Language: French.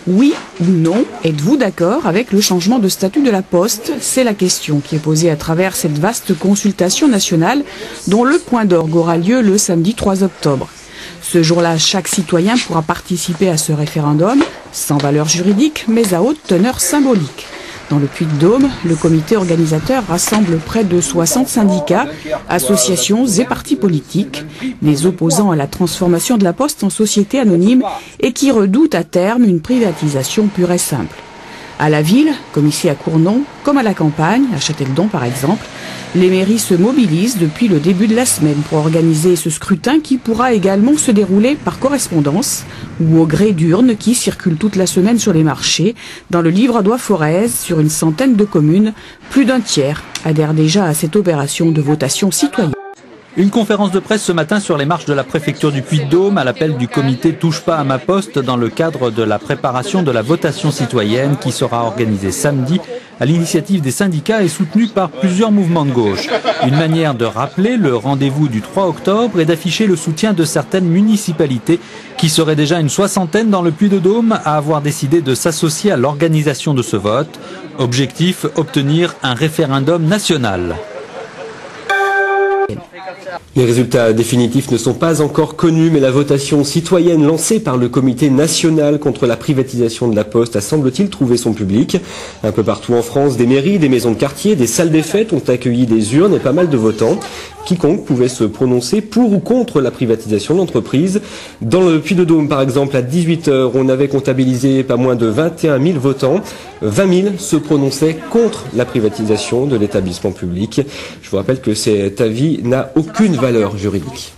Oui ou non, êtes-vous d'accord avec le changement de statut de la Poste? C'est la question qui est posée à travers cette vaste consultation nationale dont le point d'orgue aura lieu le samedi 3 octobre. Ce jour-là, chaque citoyen pourra participer à ce référendum, sans valeur juridique, mais à haute teneur symbolique. Dans le Puy-de-Dôme, le comité organisateur rassemble près de 60 syndicats, associations et partis politiques, les opposants à la transformation de la Poste en société anonyme et qui redoutent à terme une privatisation pure et simple. À la ville, comme ici à Cournon, comme à la campagne, à Châteldon par exemple, les mairies se mobilisent depuis le début de la semaine pour organiser ce scrutin qui pourra également se dérouler par correspondance ou au gré d'urnes qui circulent toute la semaine sur les marchés. Dans le Livradois-Forez, sur une centaine de communes, plus d'un tiers adhèrent déjà à cette opération de votation citoyenne. Une conférence de presse ce matin sur les marches de la préfecture du Puy-de-Dôme à l'appel du comité Touche pas à ma poste dans le cadre de la préparation de la votation citoyenne qui sera organisée samedi à l'initiative des syndicats et soutenue par plusieurs mouvements de gauche. Une manière de rappeler le rendez-vous du 3 octobre et d'afficher le soutien de certaines municipalités qui seraient déjà une soixantaine dans le Puy-de-Dôme à avoir décidé de s'associer à l'organisation de ce vote. Objectif, obtenir un référendum national. Les résultats définitifs ne sont pas encore connus, mais la votation citoyenne lancée par le comité national contre la privatisation de la Poste a semble-t-il trouvé son public. Un peu partout en France, des mairies, des maisons de quartier, des salles des fêtes ont accueilli des urnes et pas mal de votants. Quiconque pouvait se prononcer pour ou contre la privatisation de l'entreprise. Dans le Puy-de-Dôme, par exemple, à 18 h, on avait comptabilisé pas moins de 21 000 votants. 20 000 se prononçaient contre la privatisation de l'établissement public. Je vous rappelle que cet avis n'a aucune valeur juridique.